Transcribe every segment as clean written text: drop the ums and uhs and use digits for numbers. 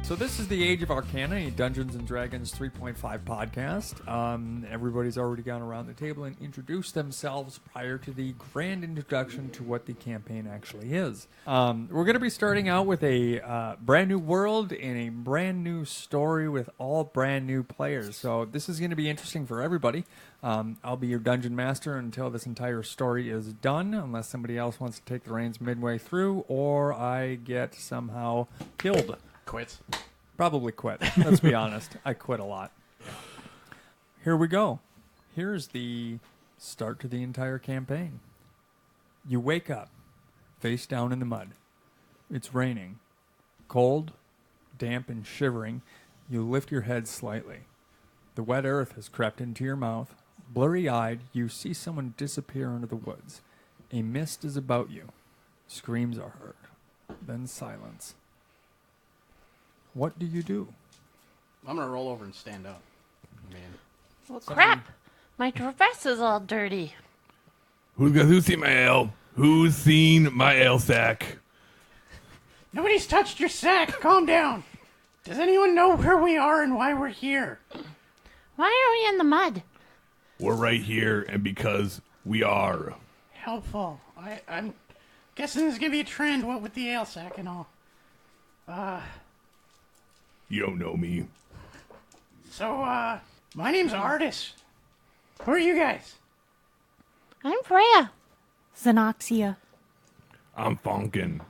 So this is the Age of Arcana, a Dungeons & Dragons 3.5 podcast. Everybody's already gone around the table and introduced themselves prior to the grand introduction to what the campaign actually is. We're going to be starting out with a brand new world and a brand new story with all brand new players. So this is going to be interesting for everybody. I'll be your dungeon master until this entire story is done, unless somebody else wants to take the reins midway through, or I get somehow killed. Quits. Probably quit. Let's be honest. I quit a lot. Here we go. Here's the start to the entire campaign. You wake up, face down in the mud. It's raining. Cold, damp, and shivering. You lift your head slightly. The wet earth has crept into your mouth. Blurry-eyed, you see someone disappear into the woods. A mist is about you. Screams are heard. Then silence. What do you do? I'm going to roll over and stand up. Man. Well, crap. My dress is all dirty. Who's seen my ale? Who's seen my ale sack? Nobody's touched your sack. Calm down. Does anyone know where we are and why we're here? Why are we in the mud? We're right here, and because we are. Helpful. I'm guessing there's going to be a trend, what with the ale sack and all. You don't know me. So, my name's Artis. Who are you guys? I'm Freya. Xenoxia. I'm Fonkin.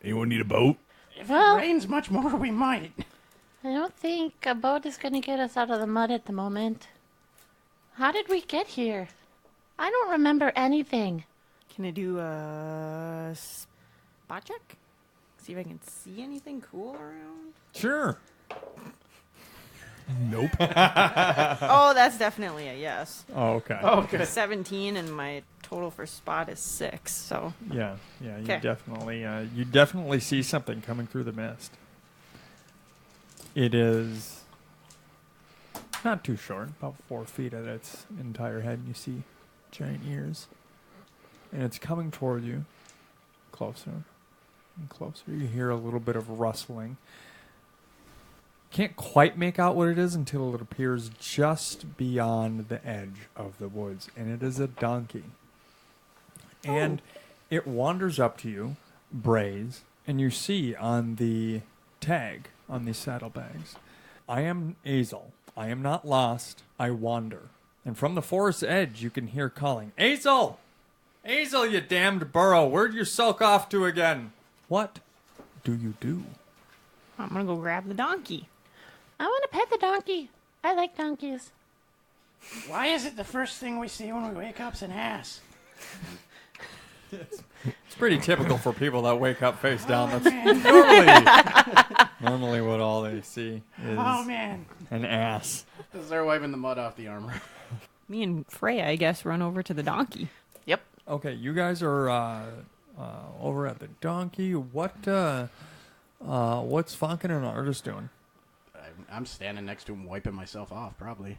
Anyone need a boat? If Well- it rains much more, we might. I don't think a boat is going to get us out of the mud at the moment. How did we get here? I don't remember anything. Can I do a spot check? See if I can see anything cool around. Sure. Nope. Oh, that's definitely a yes. Oh, okay. Oh, good. 17 and my total for spot is 6. So Yeah. You 'Kay. definitely see something coming through the mist. It is not too short, about 4 feet at its entire head, and you see giant ears. And it's coming toward you, closer and closer. You hear a little bit of rustling. Can't quite make out what it is until it appears just beyond the edge of the woods, and it is a donkey. And it wanders up to you, brays, and you see on the tag, on these saddlebags, I am Azel. I am not lost. I wander. And from the forest's edge, you can hear calling, Azel! Azel, you damned burrow! Where'd you sulk off to again? What do you do? I'm going to go grab the donkey. I want to pet the donkey. I like donkeys. Why is it the first thing we see when we wake up's an ass? It's pretty typical for people that wake up face down. Oh, That's man. normally what all they see is Oh, man. an ass. This is our wiping the mud off the armor. Me and Freya, I guess, run over to the donkey. Yep. Okay, you guys are over at the donkey. What's Fonkin and Artis doing? I'm standing next to him wiping myself off, probably.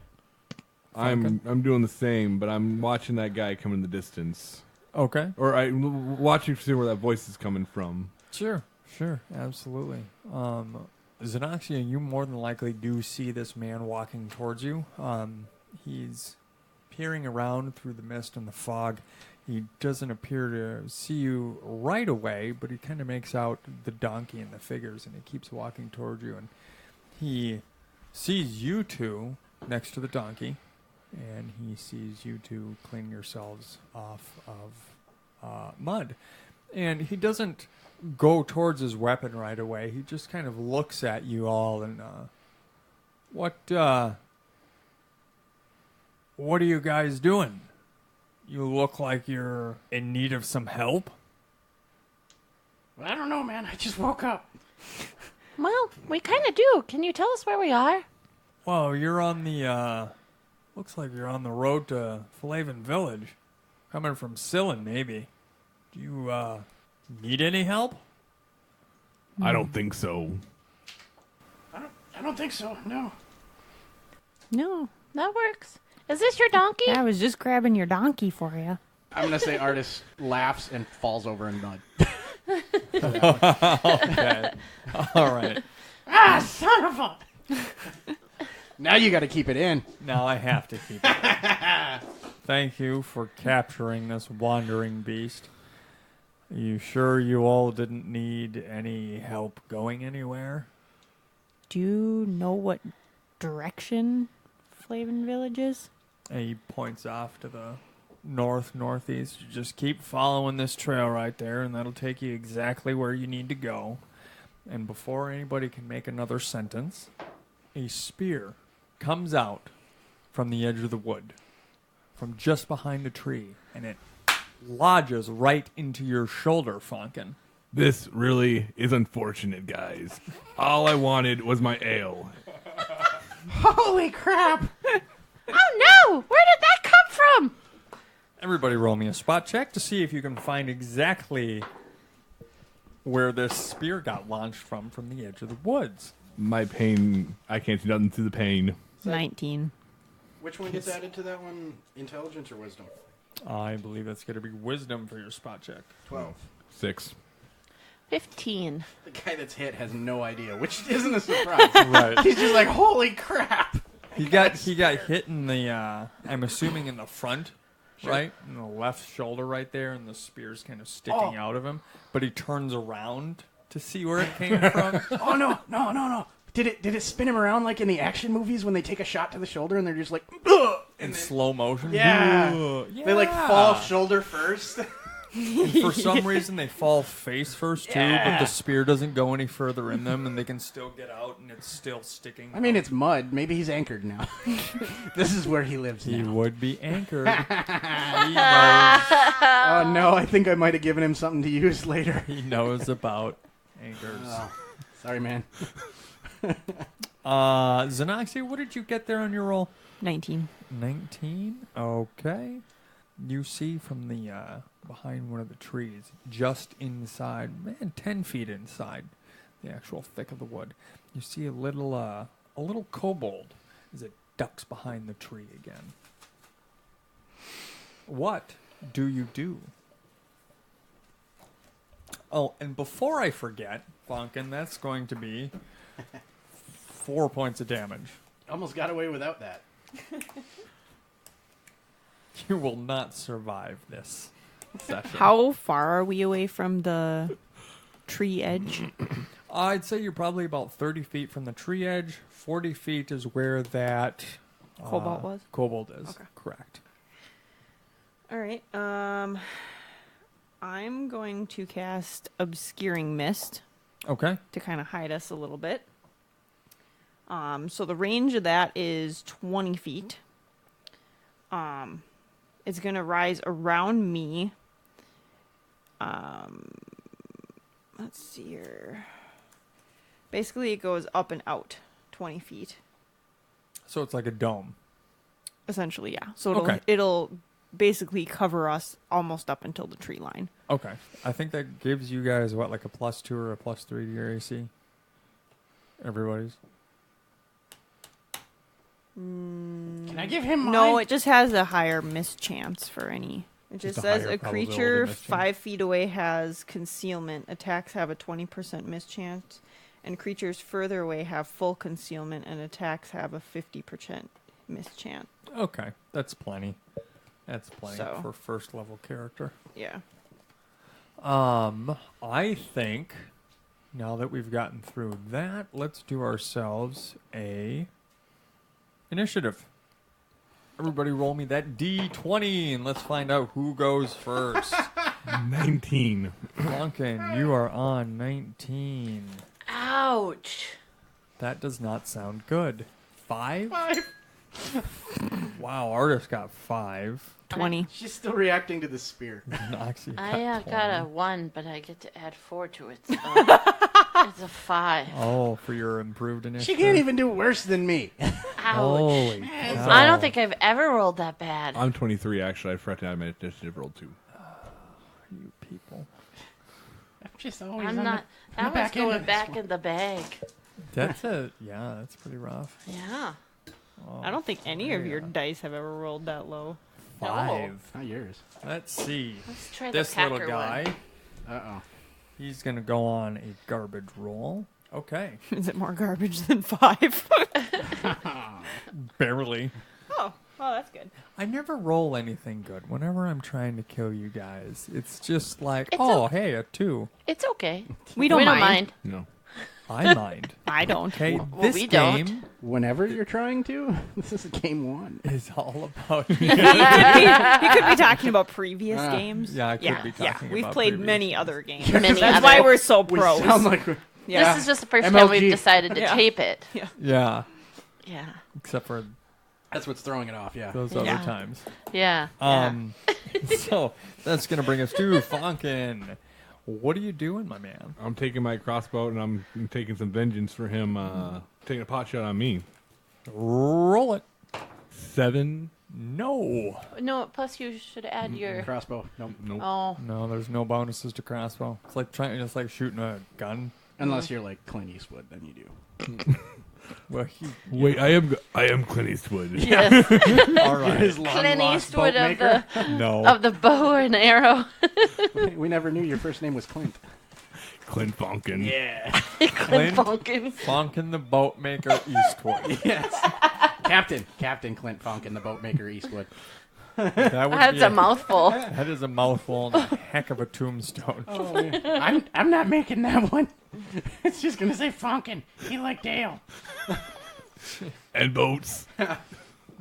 I'm doing the same, but I'm watching that guy come in the distance. Okay. Or I'm watching to see where that voice is coming from. Sure, absolutely. Xenoxia, you more than likely do see this man walking towards you. He's peering around through the mist and the fog. He doesn't appear to see you right away, but he kind of makes out the donkey and the figures, and he keeps walking towards you. And he sees you two next to the donkey, and he sees you two cleaning yourselves off of mud. And he doesn't go towards his weapon right away. He just kind of looks at you all and, what are you guys doing? You look like you're in need of some help. Well, I don't know, man. I just woke up. Well, we kind of do. Can you tell us where we are? Well, you're on the, looks like you're on the road to Flavin Village. Coming from Sillin, maybe. Do you, need any help? I don't think so. I don't think so, no. No. That works. Is this your donkey? I was just grabbing your donkey for you. I'm going to say Artis laughs and falls over in mud. Okay. All right. Ah, son of a... Now you got to keep it in. Now I have to keep it. Thank you for capturing this wandering beast. Are you sure you all didn't need any help going anywhere? Do you know what direction Flavin Village is? And he points off to the northeast. You just keep following this trail right there, and that'll take you exactly where you need to go. And before anybody can make another sentence, a spear comes out from the edge of the wood, from just behind a tree, and it lodges right into your shoulder, Fonkin. This really is unfortunate, guys. All I wanted was my ale. Holy crap! Oh no! Where did that come from? Everybody roll me a spot check to see if you can find exactly where this spear got launched from the edge of the woods. My pain, I can't do nothing to the pain. 19. Which one gets added to that one? Intelligence or wisdom? I believe that's going to be wisdom for your spot check. 12. 6. 15. The guy that's hit has no idea, which isn't a surprise. Right. He's just like, holy crap! He got hit in the, I'm assuming in the front, right? In the left shoulder right there, and the spear's kind of sticking out of him. But he turns around to see where it came from. Oh, no. Did it spin him around like in the action movies when they take a shot to the shoulder and they're just like, ugh! In slow motion. Yeah. Yeah. They like fall shoulder first. And for some reason, they fall face first, too, but the spear doesn't go any further in them, and they can still get out, and it's still sticking. I mean, it's mud. Maybe he's anchored now. This is where he lives He now. would be anchored. He knows. Oh, no, I think I might have given him something to use later. He knows about anchors. Oh, sorry, man. Xenoxia, what did you get there on your roll? 19. 19? Okay. You see from the behind one of the trees, just inside, 10 feet inside the actual thick of the wood, you see a little kobold as it ducks behind the tree again. What do you do? Oh, and before I forget, Fonkin, that's going to be 4 points of damage. Almost got away without that. You will not survive this session. How far are we away from the tree edge? I'd say you're probably about 30 feet from the tree edge. 40 feet is where that Kobold was? Kobold is. Okay. Correct. All right. I'm going to cast Obscuring Mist Okay. to kind of hide us a little bit. So the range of that is 20 feet. It's going to rise around me. Let's see here. Basically, it goes up and out 20 feet. So it's like a dome. Essentially, yeah. So Okay. it'll basically cover us almost up until the tree line. Okay. I think that gives you guys, what, like a +2 or a +3 to your AC? Everybody's? Can I give him mine? No, it just has a higher miss chance for any. It just a says higher a probability creature miss chance. 5 feet away has concealment. Attacks have a 20% miss chance, and creatures further away have full concealment, and attacks have a 50% miss chance. Okay. That's plenty. That's plenty So. for first level character. Yeah. I think now that we've gotten through that, let's do ourselves a initiative. Everybody roll me that D20 and let's find out who goes first. 19. Duncan, you are on 19. Ouch. That does not sound good. 5? Wow, Artist got 5. 20. She's still reacting to the spear. Noxie I got got a 20. 1, but I get to add 4 to it. So it's a 5. Oh, for your improved initiative. She can't even do worse than me. Ouch. Holy cow. I don't think I've ever rolled that bad. I'm 23, actually. I forgot to add my initiative roll 2. You people. I'm just always I'm on not. the That was back end going of this back one. in the bag. That's that's pretty rough. Yeah. Oh, I don't think any of your dice have ever rolled that low. 5. Not yours. Let's see. Let's try This the little Packer guy, one. Uh-oh. he's going to go on a garbage roll. Okay. Is it more garbage than 5? Barely. Oh, well, that's good. I never roll anything good. Whenever I'm trying to kill you guys, it's just like, It's hey, a 2. It's okay. We don't mind. No. I mind. I don't. Okay, Well, this we don't. game Whenever you're trying to, this is game 1. is all about. You could be talking about previous games. Yeah, I could be talking We've about played previous many games. other games. Many That's other- why we're so We pros. sound like yeah. This is just the first time MLG. we've decided to Yeah. tape it. Yeah, Yeah. except for That's what's throwing it off, yeah. those other Yeah. times. Yeah. So that's gonna bring us to Fonkin. What are you doing, my man? I'm taking my crossbow and I'm taking some vengeance for him taking a pot shot on me. Roll it. 7. No. No, plus you should add your. Crossbow. Nope. Nope. Oh. No, there's no bonuses to crossbow. It's like just like shooting a gun. Unless you're like Clint Eastwood, then you do. Well, Wait, I am Clint Eastwood. Yes. all right. His long Clint lost Eastwood boat of maker. the No. of the bow and arrow. We never knew your first name was Clint. Clint Fonkin. Yeah. Clint Funkin. Fonkin the boatmaker Eastwood. Yes. Captain Clint Funkin, the boat maker Eastwood. That would That's be a mouthful. That is a mouthful and a heck of a tombstone. I'm not making that one. It's just gonna say Funkin. He liked ale. And boats.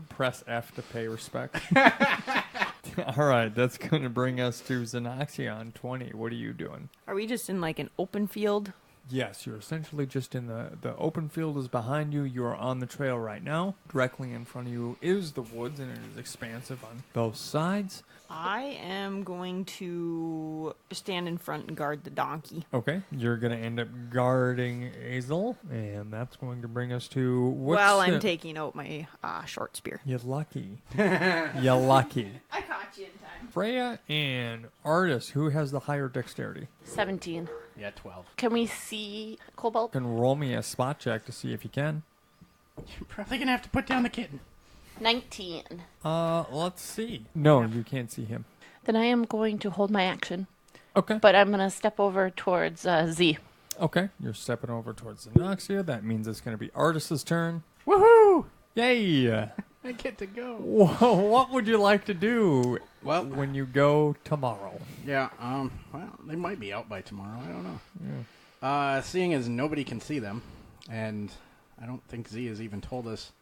Press F to pay respect. All right, that's going to bring us to Xenoxion 20. What are you doing? Are we just in like an open field? Yes, you're essentially just in the open field is behind you. You are on the trail right now. Directly in front of you is the woods, and it is expansive on both sides. I am going to stand in front and guard the donkey. Okay, you're going to end up guarding Azel, and that's going to bring us to... Well, I'm taking out my short spear. You're lucky. You're lucky. I caught you in time. Freya and Artis, who has the higher dexterity? 17. Yeah, 12. Can we see Cobalt? Can roll me a spot check to see if you can. You're probably gonna have to put down the kitten. 19. Let's see. No, you can't see him. Then I am going to hold my action, Okay. but I'm going to step over towards Z. Okay, you're stepping over towards Xenoxia. That means it's going to be Artis's turn. Woohoo! Yay! I get to go. Whoa, what would you like to do Well, when you go tomorrow? yeah, well, they might be out by tomorrow. I don't know. Seeing as nobody can see them, and I don't think Z has even told us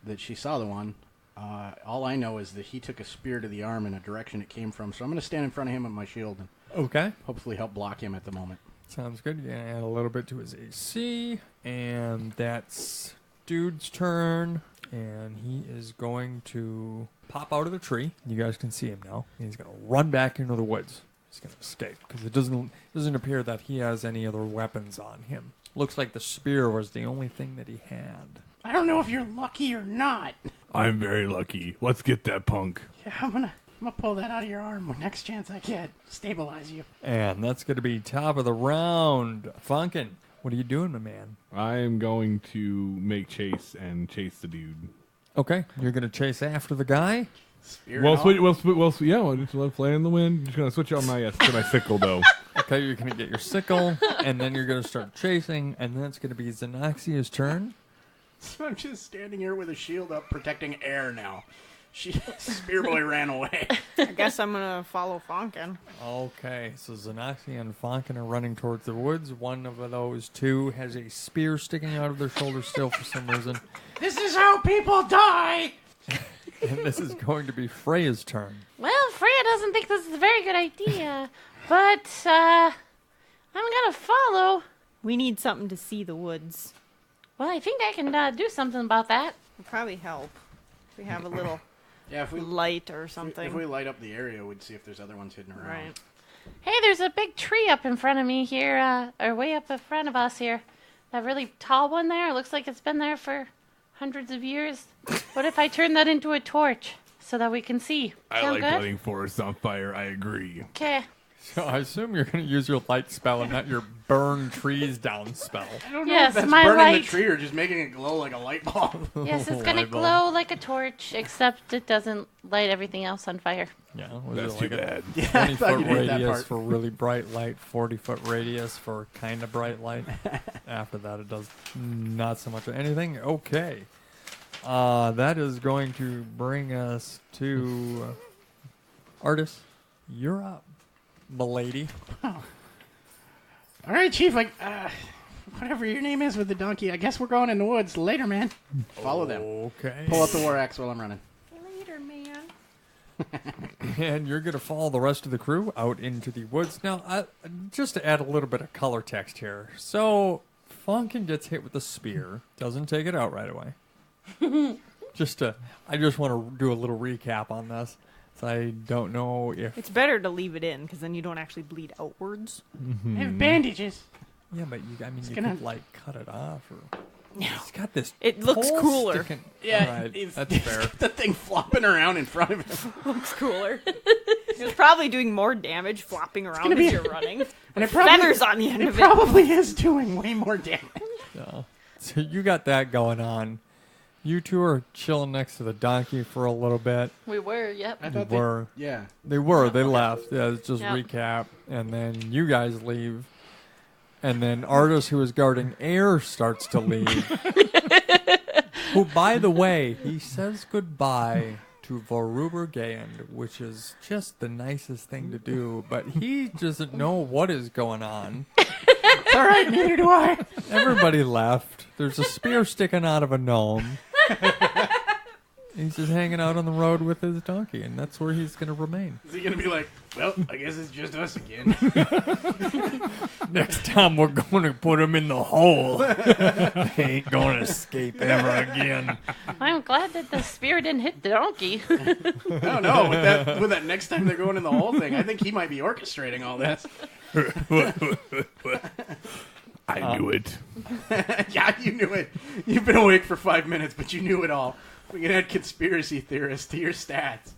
that she saw the one, all I know is that he took a spear to the arm in a direction it came from, so I'm going to stand in front of him with my shield and Okay. hopefully help block him at the moment. Sounds good. You're going to add a little bit to his AC. And that's dude's turn. And he is going to pop out of the tree. You guys can see him now. He's going to run back into the woods. He's going to escape because it doesn't appear that he has any other weapons on him. Looks like the spear was the only thing that he had. I don't know if you're lucky or not. I'm very lucky. Let's get that punk. Yeah, I'm gonna pull that out of your arm when next chance I get. Stabilize you. And that's going to be top of the round. Funkin', what are you doing, my man? I'm going to make chase and chase the dude. Okay, you're going to chase after the guy? Spear Well, and all. we'll just let play in the wind. Just gonna switch out my to my sickle though. Okay, you're going to get your sickle, and then you're going to start chasing, and then it's going to be Xenoxia's turn. So I'm just standing here with a shield up, protecting air now. Spear boy ran away. I guess I'm going to follow Fonkin. Okay, so Xenoxia and Fonkin are running towards the woods. One of those two has a spear sticking out of their shoulder still for some reason. This is how people die. And this is going to be Freya's turn. Well, Freya doesn't think this is a very good idea, but I'm going to follow. We need something to see the woods. Well, I think I can do something about that. It'll probably help if we have a little Yeah, if we light or something. If we light up the area, we'd see if there's other ones hidden around. Right. Hey, there's a big tree up in front of me here, or way up in front of us here. That really tall one there. It looks like it's been there for hundreds of years. What if I turn that into a torch so that we can see? I Sound like good? lighting forests on fire. I agree. Okay. So I assume you're going to use your light spell and not your burn trees down spell. I don't know Yes, if that's my burning light. the tree or just making it glow like a light bulb. Yes, it's gonna Light bulb. glow like a torch, except it doesn't light everything else on fire. Yeah, was That's it too like a bad. Yeah, I thought 20-foot you'd hate that radius part. for really bright light, 40-foot radius for kind of bright light. After that, it does not so much of anything. Okay. That is going to bring us to Artis. You're up, milady. All right, Chief. Whatever your name is with the donkey, I guess we're going in the woods later, man. Follow them. Okay. Pull out the war axe while I'm running. Later, man. And you're going to follow the rest of the crew out into the woods. Now, just to add a little bit of color text here. So, Funkin gets hit with a spear. Doesn't take it out right away. I just want to do a little recap on this. So I don't know if... It's better to leave it in because then you don't actually bleed outwards. I have bandages. Yeah, but you gonna- could, like, cut it off. Or... No. It's got this... It looks pole cooler. sticking- Yeah, All right, he's that's fair. got the thing flopping around in front of him. Looks cooler. It's probably doing more damage flopping around gonna be- as you're running. And it probably, Feathers on the end it of it. probably is doing way more damage. Yeah. So you got that going on. You two are chilling next to the donkey for a little bit. We were, yep. I They thought were. yeah. They were. They left. Yeah, let's just Yep. recap. And then you guys leave. And then Artis, who is guarding air, starts to leave. Who, by the way, he says goodbye to Voruber Gand, which is just the nicest thing to do. But he doesn't know what is going on. It's all right, neither do I. Everybody left. There's a spear sticking out of a gnome. He's just hanging out on the road with his donkey, and that's where he's going to remain. Is he going to be like, well, I guess it's just us again. Next time we're going to put him in the hole. He ain't going to escape ever again. I'm glad that the spear didn't hit the donkey. I don't know. With that next time they're going in the whole thing, I think he might be orchestrating all this. I knew it. Yeah, you knew it. You've been awake for 5 minutes, but you knew it all. We can add conspiracy theorists to your stats.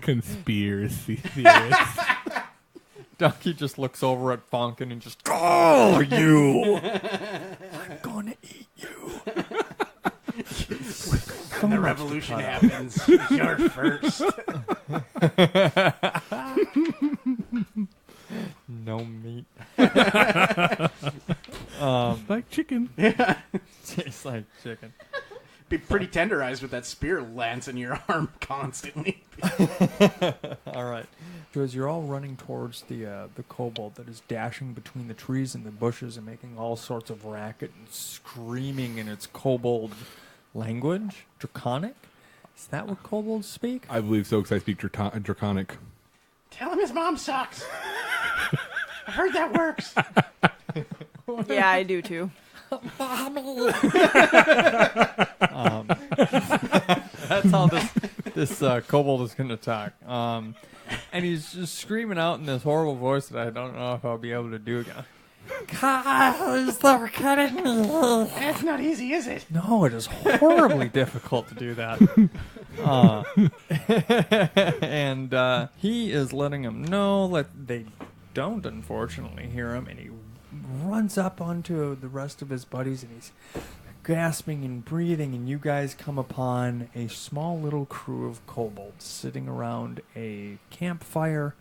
Conspiracy theorists. Donkey just looks over at Fonkin and just, oh, you! I'm going to eat you. When the revolution happens, you're first. No meat. Like chicken. Tastes like chicken. Be pretty tenderized with that spear lance in your arm constantly. All right. So as you're all running towards the kobold that is dashing between the trees and the bushes and making all sorts of racket and screaming in its kobold language, Draconic? Is that what kobolds speak? I believe so because I speak Draconic. Tell him his mom sucks. I heard that works. Yeah, I do too. That's how this kobold is going to attack. And he's just screaming out in this horrible voice that I don't know if I'll be able to do again. Guys, they're cutting me. That's not easy, is it? No, it is horribly difficult to do that. And he is letting them know that they don't, unfortunately, hear him. And he runs up onto the rest of his buddies, and he's gasping and breathing. And you guys come upon a small little crew of kobolds sitting around a campfire,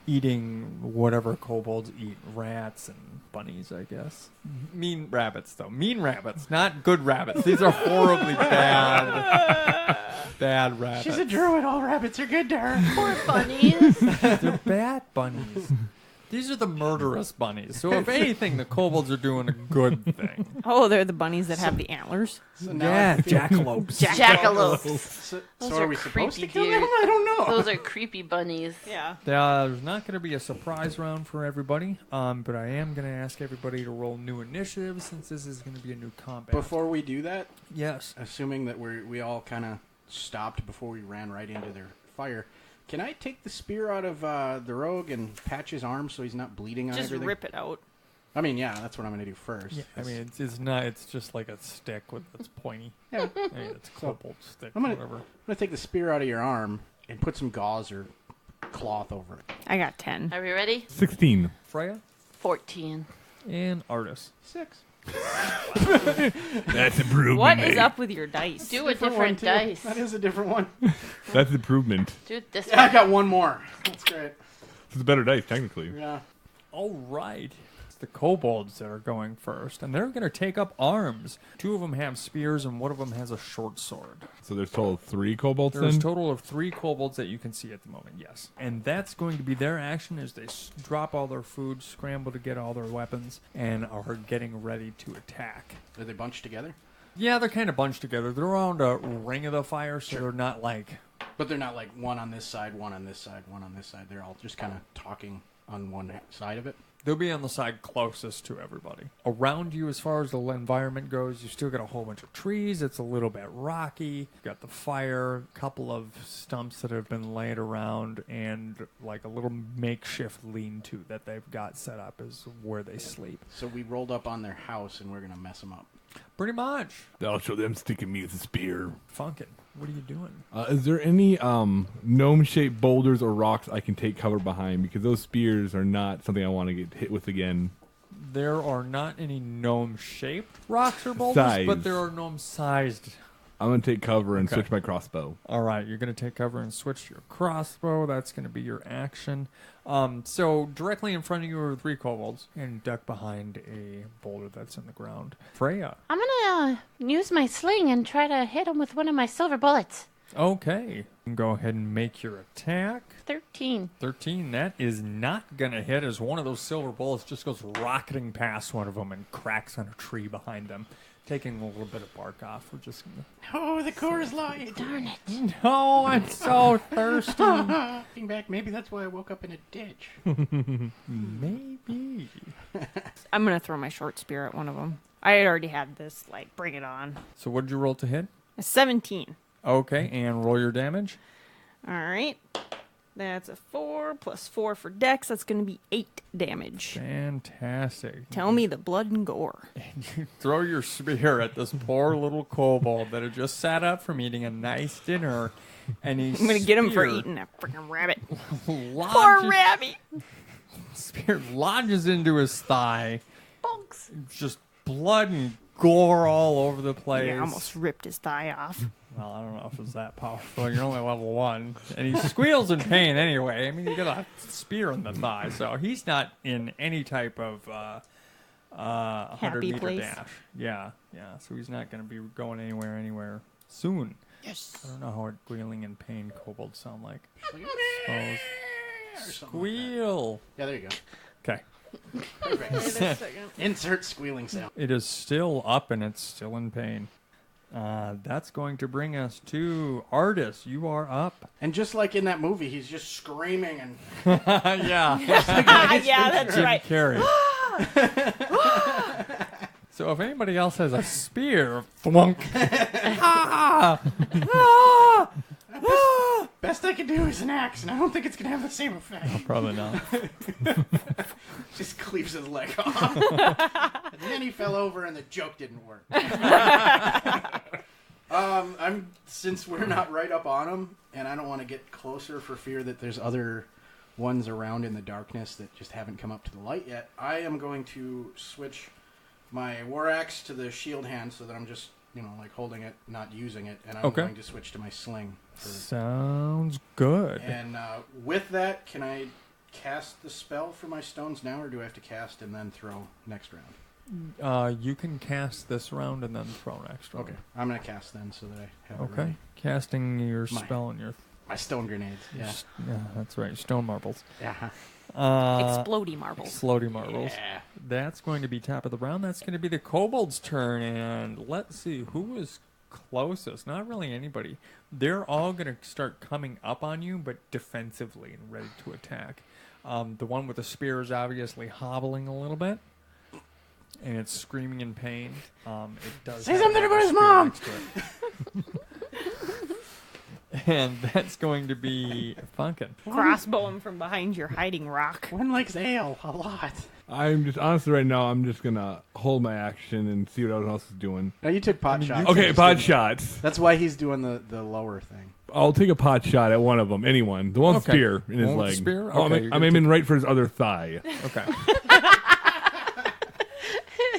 eating whatever kobolds eat, rats and bunnies, I guess. Mean rabbits, though. Mean rabbits, not good rabbits. These are horribly bad rabbits. She's a druid. All rabbits are good to her. Poor bunnies. They're bad bunnies. These are the murderous bunnies. So if anything, the kobolds are doing a good thing. Oh, they're the bunnies that have the antlers. So now Yeah, I feel- jackalopes. Jackalopes. So Those are are we supposed to creepy, kill them? dude. I don't know. Those are creepy bunnies. Yeah. There's not going to be a surprise round for everybody, but I am going to ask everybody to roll new initiative since this is going to be a new combat. Before we do that, Yes. assuming that we all kind of stopped before we ran right into their fire, can I take the spear out of the rogue and patch his arm so he's not bleeding on Just everything? rip it out. I mean, yeah, that's what I'm going to do first. Yeah, I mean, it's not. It's just like a stick it's pointy. Yeah. I mean, it's a kobold stick, I'm gonna- whatever. I'm going to take the spear out of your arm and put some gauze or cloth over it. I got 10. Are we ready? 16. Freya 14. and Artis. 6. That's improvement. What is up with your dice? Do a different one, too. dice. That is a different one. That's improvement. Do it this Yeah, I one. got one more. That's great. It's a better dice, technically. Yeah. All right. It's the kobolds that are going first, and they're going to take up arms. 2 of them have spears, and 1 of them has a short sword. So there's total of 3 kobolds There's a then? total of 3 kobolds that you can see at the moment, yes. And that's going to be their action as they drop all their food, scramble to get all their weapons, and are getting ready to attack. Are they bunched together? Yeah, they're kind of bunched together. They're around a ring of the fire, so they're not like... But they're not like one on this side, one on this side, one on this side. They're all just kind of talking on one side of it. They'll be on the side closest to everybody. Around you, as far as the environment goes, you still got a whole bunch of trees. It's a little bit rocky. You've got the fire, a couple of stumps that have been laid around, and like a little makeshift lean-to that they've got set up is where they sleep. So we rolled up on their house and we're going to mess them up. Pretty much. I'll show them sticking me with a spear. Funkin'. What are you doing? Is there any gnome-shaped boulders or rocks I can take cover behind? Because those spears are not something I want to get hit with again. There are not any gnome-shaped rocks or boulders, Size. but there are gnome-sized. I'm going to take cover and Okay. switch my crossbow. All right, you're going to take cover and switch to your crossbow. That's going to be your action. So directly in front of you are 3 kobolds, and duck behind a boulder that's in the ground. Freya. I'm going to use my sling and try to hit him with one of my silver bullets. Okay. You can go ahead and make your attack. 13. 13. That is not going to hit as one of those silver bullets just goes rocketing past one of them and cracks on a tree behind them, taking a little bit of bark off. We're just going to... Oh, the Coors Light. Darn it. No, I'm so thirsty. Looking back, maybe that's why I woke up in a ditch. Maybe. I'm going to throw my short spear at one of them. I had already had this, like, bring it on. So what did you roll to hit? A 17. Okay, and roll your damage. All right. That's a 4 plus 4 for dex. That's going to be 8 damage. Fantastic. Tell me the blood and gore. You throw your spear at this poor little kobold that had just sat up from eating a nice dinner, and he's I'm going to get him for eating a freaking rabbit. Poor lodges, rabbit. spear lodges into his thigh. Bonks. Just blood and gore all over the place. Yeah, I almost ripped his thigh off. Well, I don't know if it's that powerful. You're only level 1. And he squeals in pain anyway. I mean, you got a spear in the thigh, so he's not in any type of 100-meter place. dash. Yeah. So he's not going to be going anywhere soon. Yes. I don't know how squealing in pain kobolds sound like. Or Suppose. something like that. Squeal. Yeah, there you go. Okay. Perfect. Insert squealing sound. It is still up and it's still in pain. That's going to bring us to Artis. You are up. And just like in that movie, he's just screaming and Yeah. Yeah, that's Jim right. Carrey. So if anybody else has a spear, thwunk. Ah! Ah! Ah! best I can do is an axe, and I don't think it's gonna have the same effect. Probably not. Just cleaves his leg off. And then he fell over, and the joke didn't work. Since we're not right up on him, and I don't want to get closer for fear that there's other ones around in the darkness that just haven't come up to the light yet, I am going to switch my war axe to the shield hand so that I'm just, like holding it, not using it, and I'm going to switch to my sling. Sounds good. And with that, can I cast the spell for my stones now, or do I have to cast and then throw next round? You can cast this round and then throw next round. Okay, I'm going to cast then so that I have it Okay. ready. Casting your spell and your... My stone grenades, yeah. Yeah, that's right. Stone marbles. Yeah. Explodey marbles. Explodey marbles. Yeah. That's going to be top of the round. That's going to be the kobold's turn. And let's see, who is closest? Not really anybody. They're all going to start coming up on you, but defensively and ready to attack. The one with the spear is obviously hobbling a little bit. And it's screaming in pain. It does Say have something a about his spear mom! next to it. And that's going to be Funkin'. Crossbow him from behind your hiding rock. One likes ale a lot. I'm just, honestly, right now, I'm just going to hold my action and see what everyone else is doing. No, you took pot shots. Okay, pod shots. That's why he's doing the lower thing. I'll take a pot shot at one of them. Anyone. The one with Okay. spear in his One with leg. spear? Oh, Okay, you're I'm gonna aiming right for his other thigh. Okay.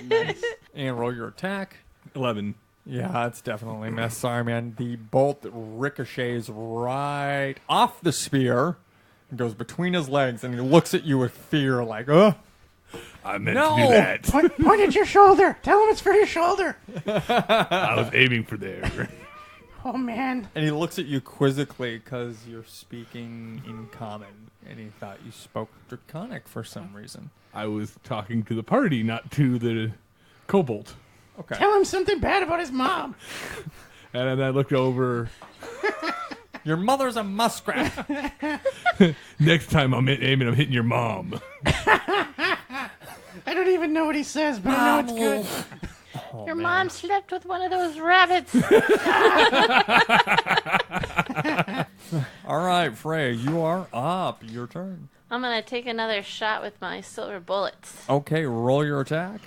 Nice. And roll your attack. 11. Yeah, that's definitely a miss. Sorry, man. The bolt ricochets right off the spear and goes between his legs, and he looks at you with fear, like, "Ugh." I meant No! to do that. Point at your shoulder. Tell him it's for your shoulder. I was aiming for there. Oh, man. And he looks at you quizzically because you're speaking in common, and he thought you spoke Draconic for some reason. I was talking to the party, not to the kobold. Okay. Tell him something bad about his mom. And then I looked over. Your mother's a muskrat. Next time I'm aiming, I'm hitting your mom. I don't even know what he says, but I know it's good. Oh, Your man. mom slept with one of those rabbits. All right, Freya, you are up. Your turn. I'm going to take another shot with my silver bullets. Okay, roll your attack.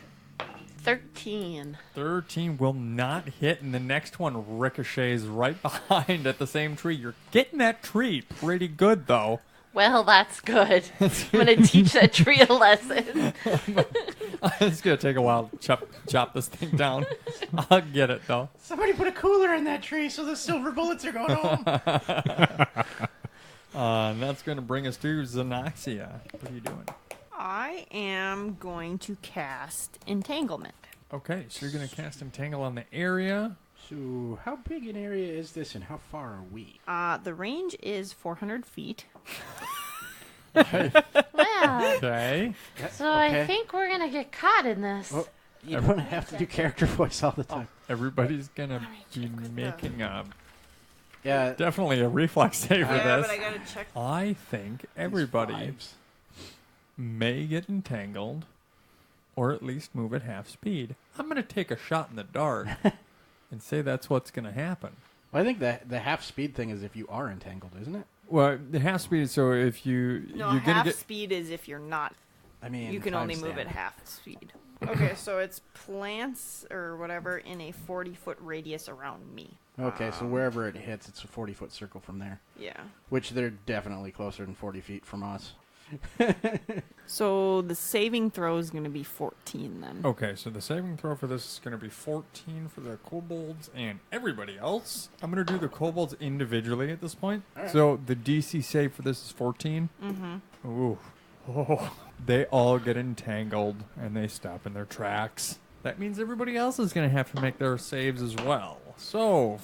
13. 13 will not hit, and the next one ricochets right behind at the same tree. You're getting that tree pretty good, though. Well, that's good. I'm going to teach that tree a lesson. It's going to take a while to chop this thing down. I'll get it, though. Somebody put a cooler in that tree so the silver bullets are going home. And that's going to bring us to Xenoxia. What are you doing? I am going to cast Entanglement. Okay, so you're going to cast Entangle on the area. So, how big an area is this, and how far are we? The range is 400 feet. Wow. Okay. So I think we're going to get caught in this. Oh, you don't have to do character voice all the time. Everybody's going to be making Yeah, definitely a reflex save for this. gotta check. I think everybody fives. may get entangled, or at least move at half speed. I'm going to take a shot in the dark and say that's what's going to happen. Well, I think the half speed thing is if you are entangled, isn't it? Well, the half speed. So if you No, you're going half to get speed is if you're not. I mean, You can only move timestamp. at half speed. Okay, so it's plants or whatever in a 40-foot radius around me. Okay, so wherever it hits, it's a 40-foot circle from there. Yeah. Which they're definitely closer than 40 feet from us. So the saving throw is going to be 14 then. Okay, so the saving throw for this is going to be 14 for the kobolds and everybody else. I'm going to do the kobolds individually at this point. All right. So the DC save for this is 14. Mm-hmm. Ooh. Oh. They all get entangled and they stop in their tracks. That means everybody else is going to have to make their saves as well. So,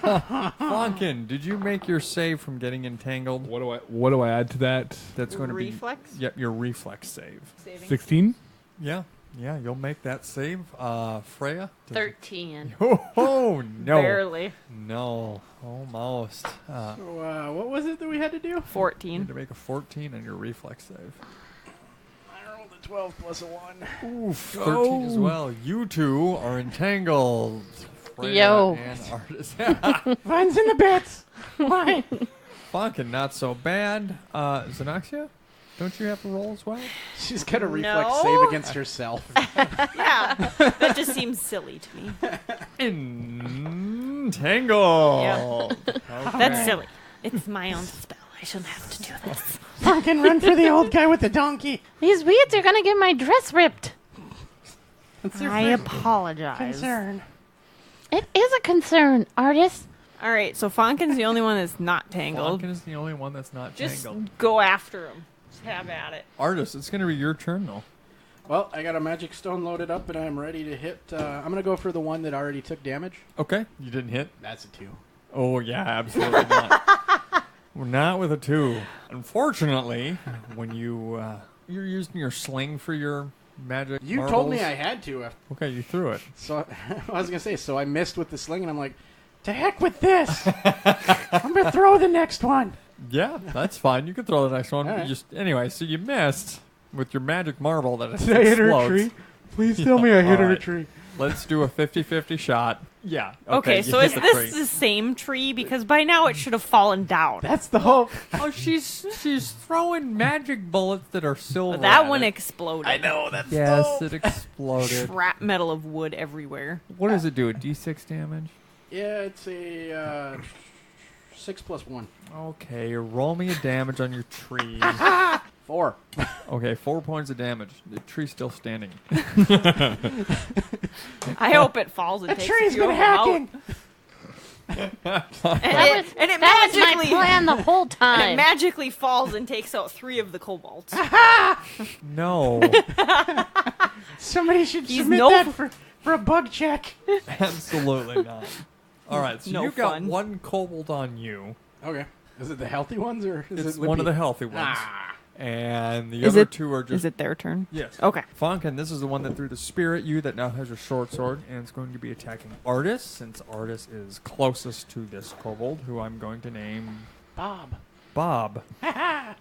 Flonkin, did you make your save from getting entangled? What do I add to that? That's going to be Reflex? Yep, your reflex save. Saving. 16? Yeah, you'll make that save. Freya? 13. Oh, no. Barely. No, almost. So, what was it that we had to do? You need 14. to make a 14 on your reflex save. I rolled a 12 plus a 1. Oof, 13 as well. You two are entangled. Freya Yo. and Artis. Mine's in the bits. Why? Fucking not so bad. Xenoxia, don't you have to roll as well? She's got a reflex No. save against herself. Yeah. That just seems silly to me. Entangle. Okay. That's silly. It's my own spell. I shouldn't have to do this. Fucking run for the old guy with the donkey. These weeds are going to get my dress ripped. That's their I first apologize. concern. It is a concern, artist. All right, so Fonkin's the only one that's not tangled. Falcon is the only one that's not Just tangled. go after him. Just have at it. Artist, it's going to be your turn, though. Well, I got a magic stone loaded up, and I'm ready to hit. I'm going to go for the one that already took damage. Okay. You didn't hit? That's a 2. Oh, yeah, absolutely not. We're not with a 2. Unfortunately, when you're using your sling for your magic You marbles. told me I had to. Okay, you threw it. So I was going to say, so I missed with the sling, and I'm like, to heck with this. I'm going to throw the next one. Yeah, that's fine. You can throw the next one. All right. You just anyway, so you missed with your magic marble that Did I hit her a explodes. tree? Please tell me I hit her a Alright. tree. Let's do a 50-50 shot. Yeah. Okay, you so hit is the this tree. the same tree? Because by now it should have fallen down. That's the hope. Oh, she's throwing magic bullets that are silver. That at one it. exploded. I know, that's Yes, it exploded. Shrapnel of wood everywhere. What does it do? A D6 damage? Yeah, it's a 6 plus 1. Okay, roll me a damage on your tree. 4. Okay, 4 points of damage. The tree's still standing. I hope it falls and takes tree's a few been of them out. hacking. And That it was my magically plan the whole and it time. magically falls and takes out 3 of the kobolds. No, Somebody should He's submit no- that for a bug check. absolutely not. All right, so No you got fun. 1 kobold on you. Okay. Is it the healthy ones or is It's it one of the Lippy? healthy ones. And the Is other it- 2 are just... Is it their turn? Yes. Okay. Funkin, this is the one that threw the spear at you that now has a short sword, and it's going to be attacking Artis, since Artis is closest to this kobold, who I'm going to name Bob. Bob. Can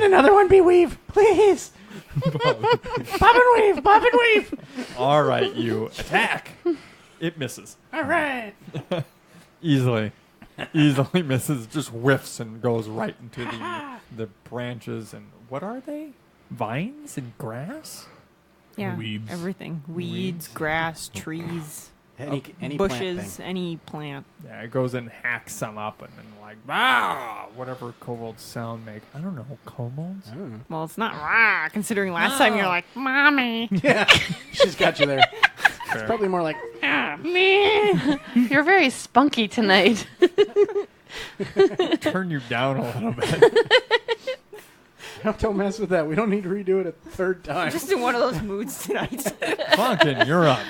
another one be Weave, please? Bob and Weave, Bob and Weave. All right, you attack. It misses. All right. Easily misses, just whiffs and goes right into the branches. And what are they? Vines and grass? Yeah. Weeds. Everything. Weeds, grass, trees, Any plant bushes, thing. any plant. Yeah, it goes and hacks some up and then whatever kobolds sound make. I don't know, kobolds? I don't know. Well, it's not rah, considering last time you're like, Mommy. Yeah, she's got you there. Fair. It's probably more like, You're very spunky tonight. Turn you down a little bit. don't mess with that. We don't need to redo it a third time. Just in one of those moods tonight. Funkin, you're up.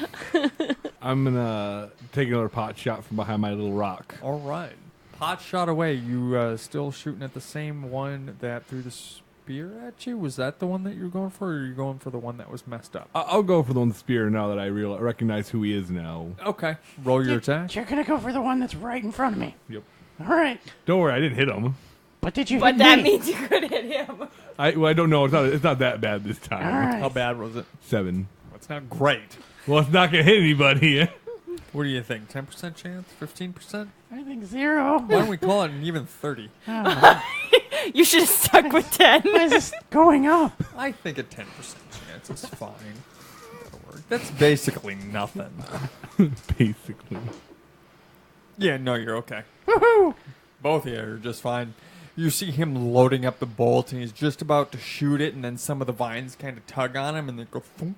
I'm gonna take another pot shot from behind my little rock. All right. Pot shot away. You still shooting at the same one that threw the spear at you? Was that the one that you were going for, or are you going for the one that was messed up? I'll go for the one with the spear now that I recognize who he is now. Okay. Roll your attack. You're going to go for the one that's right in front of me. Yep. All right. Don't worry, I didn't hit him. But did you But hit that me? means you could hit him. I don't know. It's not that bad this time. All right. How bad was it? 7. It's not great. Well, it's not gonna hit anybody. What do you think? 10% chance? 15%? I think 0. Why don't we call it an even 30? You should have stuck with 10. Why is this going up? I think a 10% chance is fine. That'll work. That's basically nothing. Basically. Yeah, no, you're okay. Woohoo! Both of you are just fine. You see him loading up the bolt, and he's just about to shoot it, and then some of the vines kind of tug on him, and they go thunk,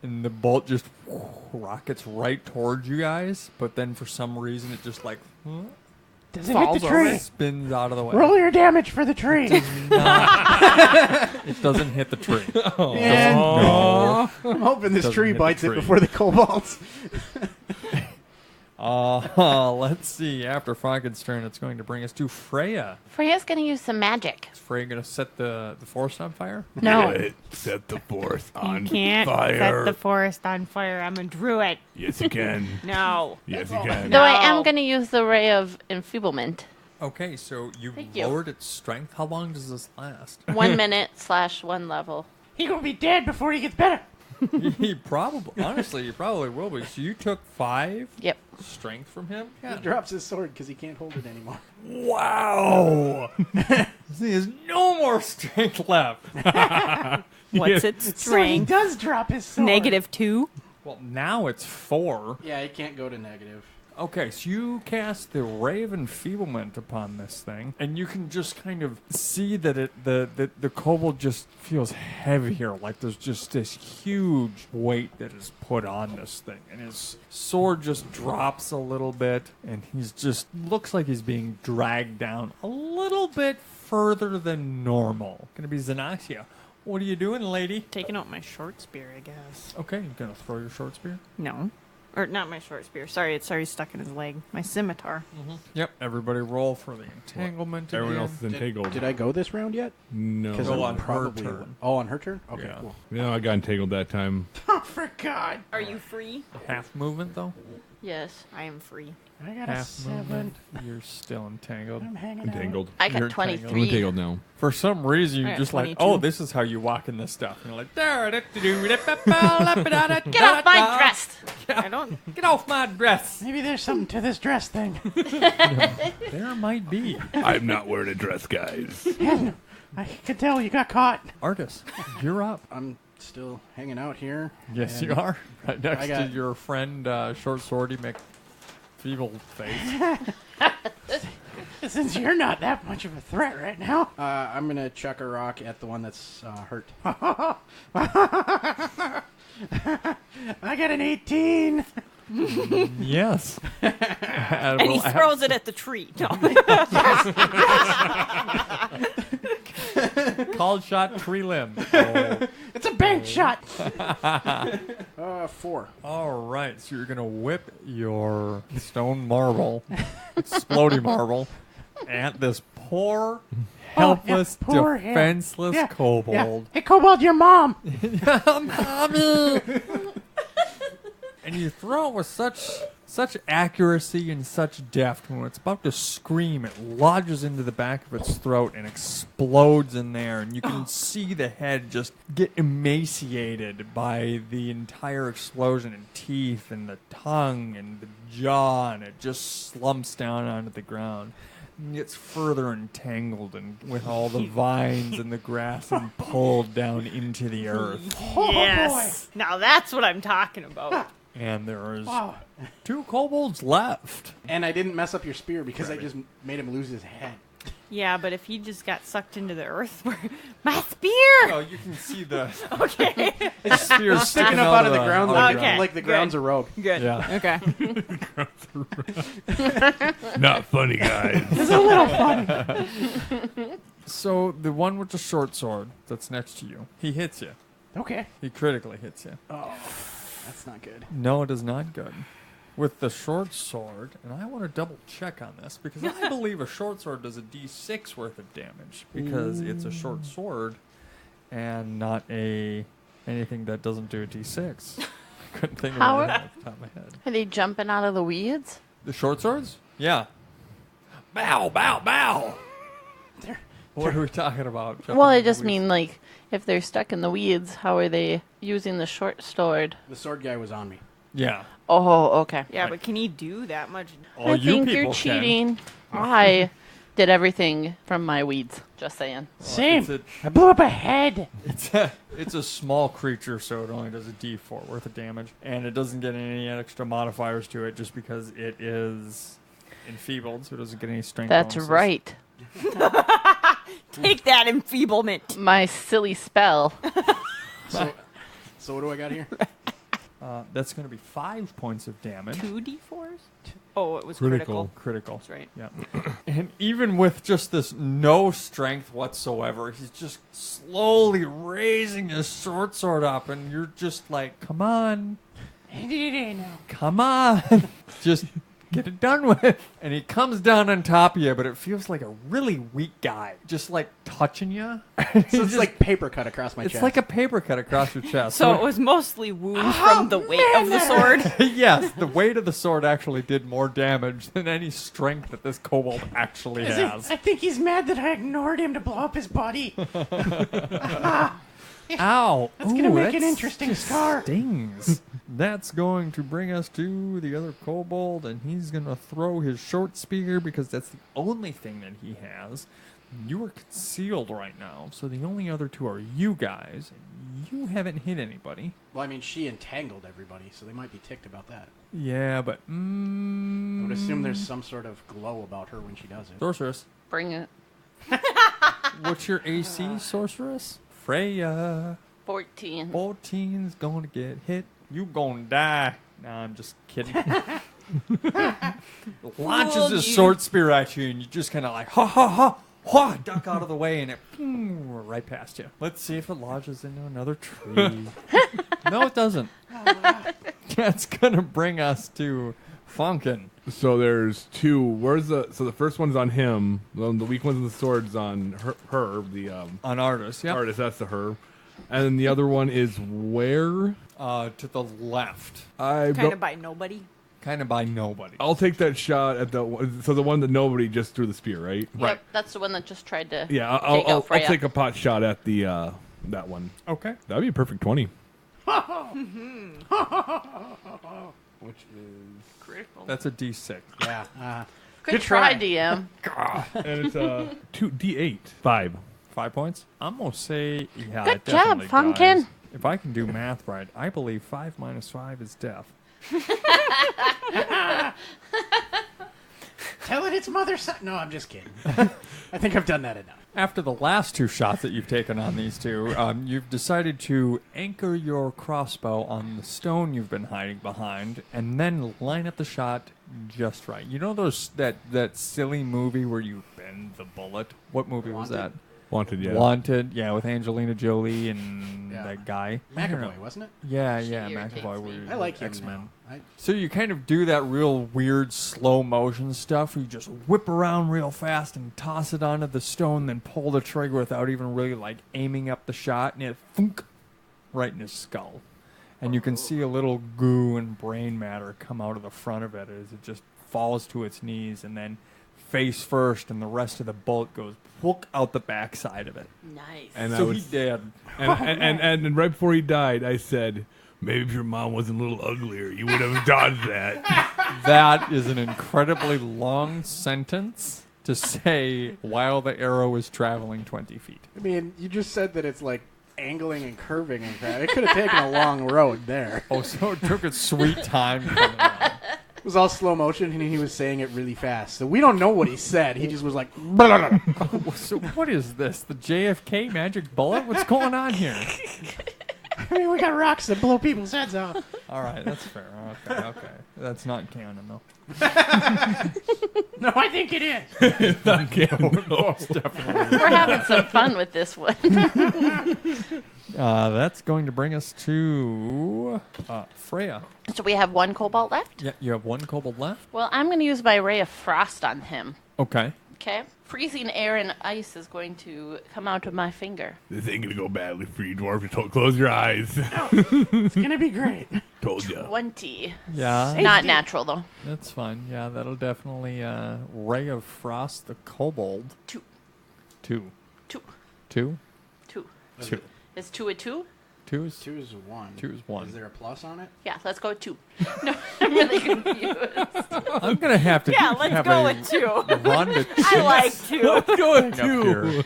and the bolt just rockets right towards you guys. But then for some reason, it just like Does it Falls hit the tree? spins out of the way. Roll your damage for the tree. It doesn't hit the tree. Man. No. I'm hoping this Doesn't tree hit the bites it tree. before the kobolds. Let's see. After Franken's turn, it's going to bring us to Freya. Freya's gonna use some magic. Is Freya going to set the forest on fire? No. Set the forest You on can't fire. set the forest on fire. I'm a druid. Yes, you can. No. Yes, you can. Though I No. am gonna use the ray of enfeeblement. Okay, so you Thank you. lowered its strength. How long does this last? 1 minute / 1 level. He gonna be dead before he gets better. He probably will be. So you took 5 Yep. strength from him? He drops his sword because he can't hold it anymore. Wow! He has no more strength left. What's its So he strength? does drop his sword. -2. Well, now it's 4. Yeah, he can't go to negative. Okay, so you cast the Ray of Enfeeblement upon this thing, and you can just kind of see that the kobold just feels heavier, like there's just this huge weight that is put on this thing, and his sword just drops a little bit, and he's just looks like he's being dragged down a little bit further than normal. Gonna be Xanaxia. What are you doing, lady? Taking out my short spear, I guess. Okay, you gonna throw your short spear? No. Or not my short spear. Sorry, it's already stuck in his leg. My scimitar. Yep. Everybody roll for the entanglement. Everyone again. else is entangled. Did I go this round yet? No. Because No, I'm on her probably turn. Oh, on her turn? Okay, Yeah. cool. No, I got entangled that time. Oh, for God. Are you free? Half movement though. Yes. I am free. I got a Half 7. movement. You're still entangled. I'm hanging Entangled. I You're got entangled. I'm 23. entangled now. For some reason, I you're got just like, 22. oh, this is how you walk in this stuff. And you're like, Get off my dress! I don't. Get off my dress. Maybe there's something to this dress thing. There might be. I'm not wearing a dress, guys. I could tell you got caught. Artist, you're up. I'm still hanging out here. Yes, and you are. Right next I got- to your friend, Short Swordy McFeeble Face. Since you're not that much of a threat right now, I'm gonna chuck a rock at the one that's hurt. I got an 18. Yes. And he throws it at the tree. No. Called shot, tree limb. Oh. It's a bank shot. 4. All right, so you're going to whip your stone marble, exploding marble, at this poor, helpless, poor, defenseless kobold. Hey, Kobold, your mom. Mommy! And you throw it with such accuracy and such depth. When it's about to scream, it lodges into the back of its throat and explodes in there. And you can see the head just get emaciated by the entire explosion, and teeth and the tongue and the jaw, and it just slumps down onto the ground. And gets further entangled and with all the vines and the grass and pulled down into the earth. Yes. Now that's what I'm talking about. And there is 2 kobolds left. And I didn't mess up your spear because I just made him lose his head. Yeah, but if he just got sucked into the earth, my spear! Oh, you can see the Okay. spear Sticking up out of the ground Okay, like the good. ground's a rope. Good. Yeah. Okay. Not funny, guys. It's a little funny. So the one with the short sword that's next to you, he hits you. Okay. He critically hits you. Oh, that's not good. No, it is not good. With the short sword, and I want to double check on this because I believe a short sword does a d6 worth of damage because it's a short sword and not anything that doesn't do a d6. I couldn't think of it off the top of my head. Are they jumping out of the weeds? The short swords? Yeah. Bow, bow, bow. What are we talking about? Well, I just mean, like, if they're stuck in the weeds, how are they using the short sword? The sword guy was on me. Yeah. Oh, okay. Yeah, but can he do that much? All I you think people you're can. cheating. I did everything from my weeds. Just saying. Same. I blew up a head. It's a small creature, so it only does a d4 worth of damage, and it doesn't get any extra modifiers to it just because it is enfeebled, so it doesn't get any strength That's bonuses. right. Take that enfeeblement. My silly spell. So what do I got here? That's going to be 5 points of damage. 2d4s? Oh, it was Critical. critical. Critical. That's right. Yeah. And even with just this no strength whatsoever, he's just slowly raising his short sword up, and you're just like, come on. Come on. Just get it done with. And he comes down on top of you, but it feels like a really weak guy. Just like touching you. So it's like paper cut across my chest. It's like a paper cut across your chest. So it was mostly wounds from the weight of the sword. Yes, the weight of the sword actually did more damage than any strength that this kobold actually has. I think he's mad that I ignored him to blow up his body. Ow! That's gonna make an interesting scar. Stings. That's going to bring us to the other kobold, and he's going to throw his short spear because that's the only thing that he has. You are concealed right now, so the only other 2 are you guys. You haven't hit anybody. Well, I mean, she entangled everybody, so they might be ticked about that. Yeah, but I would assume there's some sort of glow about her when she does it. sorceress. Bring it. What's your AC, sorceress? Freya. 14. 14's gonna get hit. You gonna die. Nah, I'm just kidding. Launches his short spear at you, and you just kind of like, ha ha ha, ha, duck out of the way, and it right past you. Let's see if it lodges into another tree. No, it doesn't. That's gonna bring us to Funkin. So there's 2. So the first one's on him. The weak one's on the sword's on her the On artist, yeah. artist. That's the her. And then the other one is where? To the left. Kind of by nobody. Kind of by nobody. I'll take that shot at the one that nobody just threw the spear, right? Yep, that's the one that just tried to. Yeah, take I'll out Freya. take a pot shot at the that one. Okay. That'd be a perfect 20. Which is... Critical. That's a D6. Yeah. Good try, DM. And it's 2d8. 5. 5 points? I'm going to say, yeah, Good it definitely job, Funkin'. dies. If I can do math right, I believe 5 minus 5 is death. 10 tell it its mother son. No, I'm just kidding. I think I've done that enough. After the last 2 shots that you've taken on these two, you've decided to anchor your crossbow on the stone you've been hiding behind, and then line up the shot just right. You know that silly movie where you bend the bullet? What movie was that? Wanted, yeah. Wanted, yeah, with Angelina Jolie and that guy. McAvoy, wasn't it? Yeah, She McAvoy. irritates me. I like him X-Men. now. So you kind of do that real weird slow motion stuff where you just whip around real fast and toss it onto the stone, then pull the trigger without even really like aiming up the shot, and it thunk right in his skull. And you can see a little goo and brain matter come out of the front of it as it just falls to its knees, and then face first, and the rest of the bullet goes whook out the backside of it. Nice. And So he dead. and right before he died, I said, maybe if your mom wasn't a little uglier, you would have dodged that. That is an incredibly long sentence to say while the arrow is traveling 20 feet. I mean, you just said that it's like angling and curving and crap. It could have taken a long road there. Oh, so it took its sweet time coming out. It was all slow motion, and he was saying it really fast. So we don't know what he said. He just was like, blah, blah, blah. So what is this? The JFK magic bullet? What's going on here? I mean, we got rocks that blow people's heads off. All right, that's fair. Okay. That's not canon, though. No, I think it is. It's not canon. No. Definitely. We're having some fun with this one. That's going to bring us to Freya. So we have 1 cobalt left. Yeah, you have 1 kobold left. Well, I'm going to use my ray of frost on him. Okay. Okay. Freezing air and ice is going to come out of my finger. This ain't gonna go badly for you, dwarf. Just close your eyes. It's going to be great. Told ya. 20. Yeah, Not natural, though. that's fine. Yeah, that'll definitely ray of frost the kobold. 2. 2. 2. 2. 2. 2. Is 2 a 2? 2 is 2 is 1. 2 is 1. Is there a plus on it? Yeah, let's go with 2. No, I'm really confused. I'm gonna have to. Yeah, let's have go a with 2. Rhonda I like 2. Let's go with up here. 2.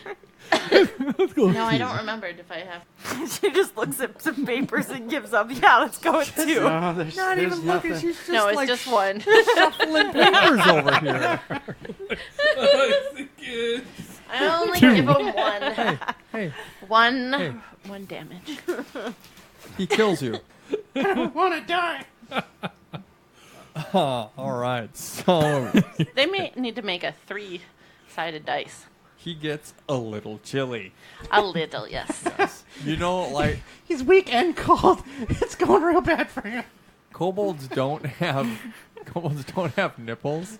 Let's go with No, I 2. don't remember if I have. She just looks at some papers and gives up. Yeah, let's go with 2. No, there's, Not there's even nothing. looking. She's just No, it's like just 1. shuffling papers over here. I only give him 1. Hey, 1. Hey. 1 damage. he kills you. I want to die. All right. So They may need to make a 3-sided dice. he gets a little chilly. A little, yes. You know, like He's weak and cold. It's going real bad for him. kobolds don't have nipples,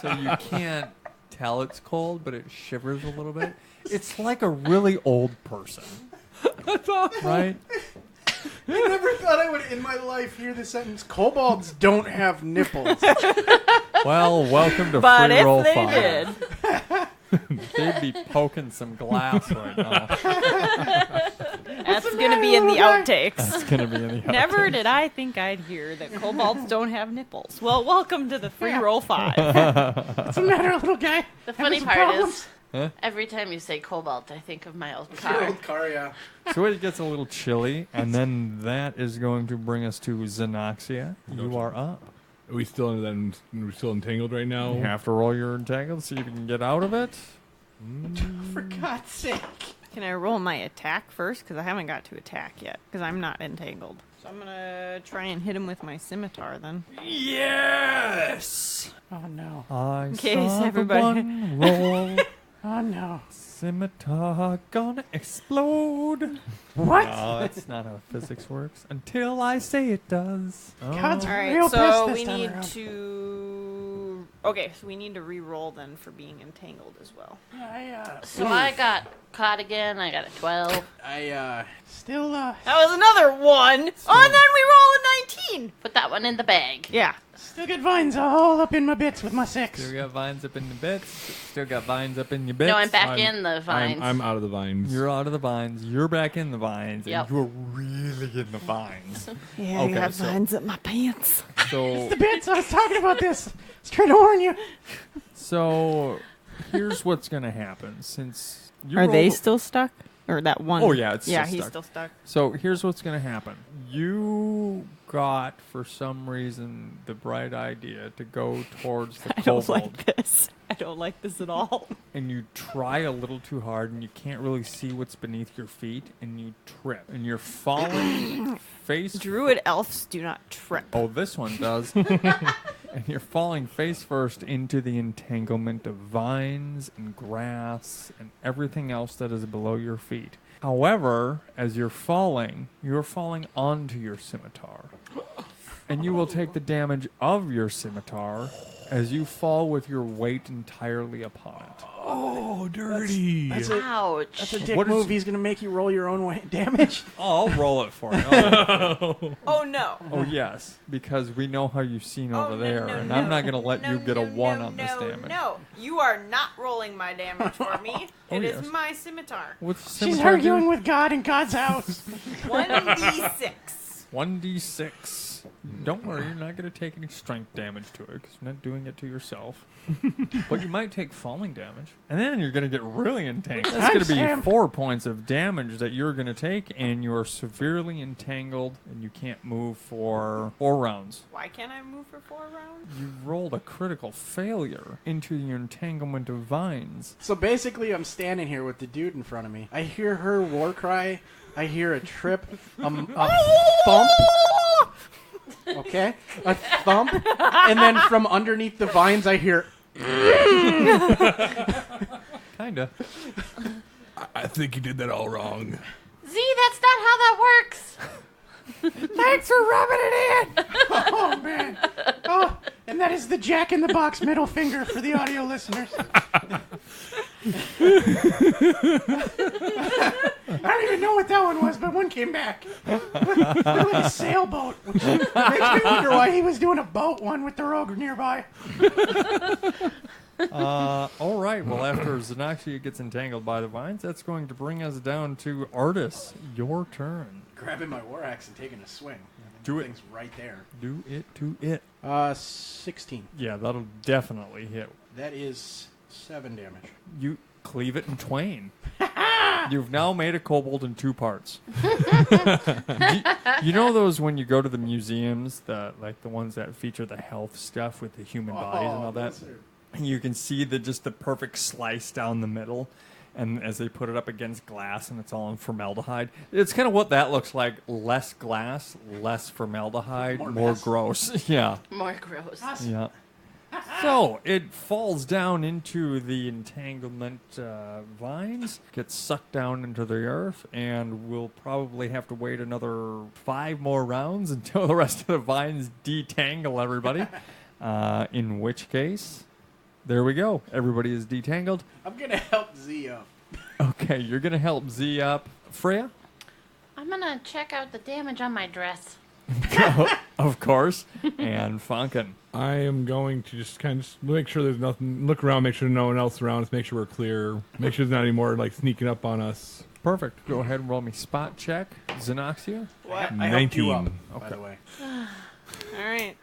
so you can't tell it's cold, but it shivers a little bit. It's like a really old person. That's awesome. Right? I never thought I would in my life hear the sentence, kobolds don't have nipples. Well, welcome to But Free if Roll they 5. did, They'd be poking some glass right now. that's going to be in the outtakes. That's going to be in the Never outtakes. did I think I'd hear that kobolds don't have nipples. Well, welcome to the free roll 5. What's the matter, little guy? The funny some part problems? is, Huh? every time you say cobalt, I think of my old Your car. old car, yeah. So it gets a little chilly, and then that is going to bring us to Xenoxia. You are up. Are we still we're still entangled right now? You have to roll your entangled, see if you can get out of it. For God's sake. Can I roll my attack first? Because I haven't got to attack yet. Because I'm not entangled. So I'm going to try and hit him with my scimitar then. Yes! Oh, no. I case saw everybody- the one roll. Oh, no. Scimitar gonna explode. What? No, that's not how physics works. Until I say it does. Oh. God's All right, real so pissed we this time need around. to... Okay, so we need to re-roll then for being entangled as well. So I got caught again. I got a 12. Still, That was another 1! Oh, and then we roll a 19! Put that one in the bag. Yeah. still got vines all up in my bits with my 6. Still got vines up in the bits. Still got vines up in your bits. No, I'm back in the vines. I'm out of the vines. You're out of the vines. You're back in the vines. Yep. And you're really in the vines. Yeah, Okay, I got so- vines up my pants. So, The bits, I was talking about this. I was trying to warn you. so here's what's gonna happen. Since you Are they rolled- still stuck? Or that one. Oh, yeah, it's yeah, still he's stuck. still stuck. So here's what's going to happen. You got, for some reason, the bright idea to go towards the I don't kobold. like this. I don't like this at all. And you try a little too hard, and you can't really see what's beneath your feet, and you trip. And you're falling face... Druid elves do not trip. Oh, this one does. And you're falling face first into the entanglement of vines and grass and everything else that is below your feet. However, as you're falling onto your scimitar. And you will take the damage of your scimitar as you fall with your weight entirely upon it. Oh, dirty. That's Ouch. a dick What is- move. He's going to make you roll your own weight damage. Oh, I'll roll it for you. Oh, no. Oh, yes, because we know how you've seen over Oh, no, there, no, and no. I'm not going to let No, you get a no, 1 no, on this no, damage. No, you are not rolling my damage for me. Oh, It is yes. my scimitar. What's the She's scimitar do? arguing with God in God's house. 1d6. 1d6. Don't worry, you're not going to take any strength damage to it because you're not doing it to yourself. But you might take falling damage. And then you're going to get really entangled. That's going to be Sam. 4 points of damage that you're going to take, and you're severely entangled, and you can't move for 4 rounds. Why can't I move for 4 rounds? You rolled a critical failure into your entanglement of vines. So basically, I'm standing here with the dude in front of me. I hear her war cry. I hear a trip, a thump. Okay? A thump. And then from underneath the vines, I hear... Kinda. I think you did that all wrong. Z, that's not how that works. Thanks for rubbing it in! Oh, man. Oh, and that is the Jack in the Box middle finger for the audio listeners. I don't even know what that one was, but one came back. Looked like a sailboat, which makes me wonder why he was doing a boat one with the rogue nearby. All right. Well, after Xenoxia gets entangled by the vines, that's going to bring us down to Artis. Your turn. Grabbing my war axe and taking a swing. Do it. Thing's right there. Do it to it. 16. Yeah, that'll definitely hit. That is 7 damage. You cleave it in twain. You've now made a kobold in 2 parts. you know those when you go to the museums, like the ones that feature the health stuff with the human bodies and all that? You can see just the perfect slice down the middle, and as they put it up against glass, and it's all in formaldehyde. It's kind of what that looks like: less glass, less formaldehyde, more mess. gross. Yeah, More gross. yeah. So it falls down into the entanglement vines, gets sucked down into the earth, and we'll probably have to wait another 5 more rounds until the rest of the vines detangle everybody. In which case, there we go. Everybody is detangled. I'm going to help Z up. Okay, you're going to help Z up. Freya? I'm gonna check out the damage on my dress. Of course. And Funkin. I am going to just kind of make sure there's nothing. Look around, make sure no one else around us, make sure we're clear, make sure there's not any more like sneaking up on us. Perfect. Go ahead and roll me spot check. Xenoxia? What? I helped you up, 19. by Okay. the way. All right.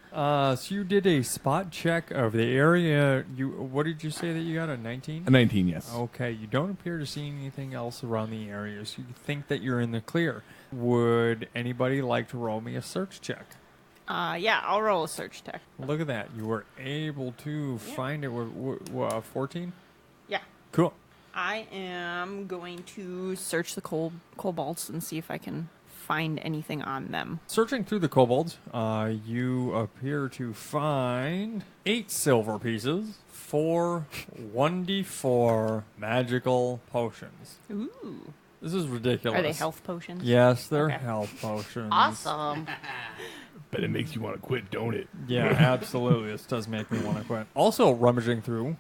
So you did a spot check of the area. What did you say that you got, a 19? A 19, yes. Okay, you don't appear to see anything else around the area, so you think that you're in the clear. Would anybody like to roll me a search check? Yeah, I'll roll a search check. Look at that. You were able to find it with 14? Yeah. Cool. I am going to search the kobolds and see if I can find anything on them. Searching through the kobolds, you appear to find 8 silver pieces, 4 1d4 magical potions. Ooh. This is ridiculous. Are they health potions? Yes, they're Okay. health potions. Awesome. But it makes you want to quit, don't it? Yeah, absolutely. This does make me want to quit. Also, rummaging through,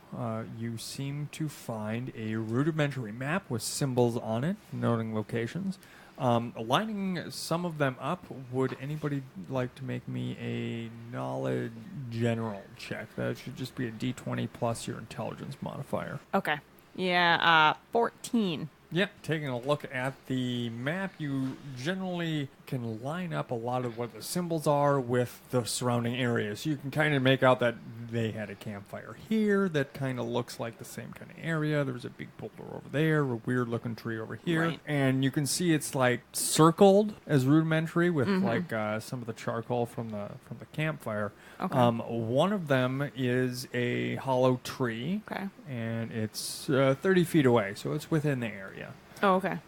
you seem to find a rudimentary map with symbols on it, noting locations. Lining some of them up, would anybody like to make me a knowledge general check? That should just be a d20 plus your intelligence modifier. Okay. Yeah, 14. Yeah, taking a look at the map, you generally can line up a lot of what the symbols are with the surrounding areas. You can kind of make out that they had a campfire here that kind of looks like the same kind of area. There's a big boulder over there, a weird looking tree over here. Right. And you can see it's like circled as rudimentary with like some of the charcoal from the campfire. Okay. One of them is a hollow tree. Okay. And it's 30 feet away, so it's within the area. Oh, okay.